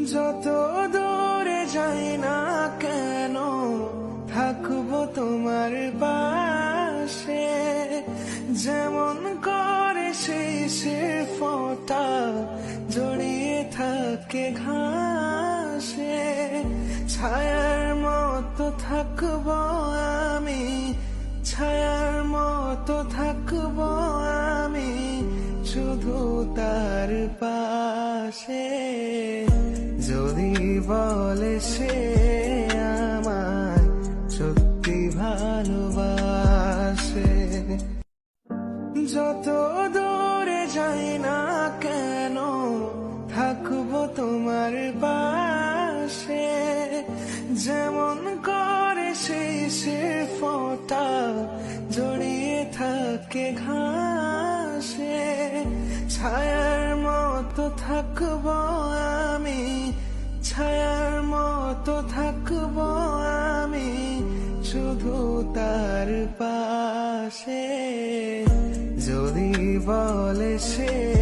যত দূরে যাই না কেন থাকবো তোমার পাশে, যেমন করে শেষের ফোঁটা জড়িয়ে থাকে ঘাসে। ছায়ার মতো থাকবো আমি, ছায়ার মতো থাকবো আমি শুধু তার পাশে। যদি বলে সে আমায় সত্যি ভালোবাসে, যত দূরে যাই না কেন থাকবো তোমার পাশে, যেমন করে শেষের ফোঁটা জড়িয়ে থাকে ঘাসে। ছায়ার মতো থাকবো আমি, ছায়ার মতো থাকবো আমি শুধু তার পাশে। যদি বলে সে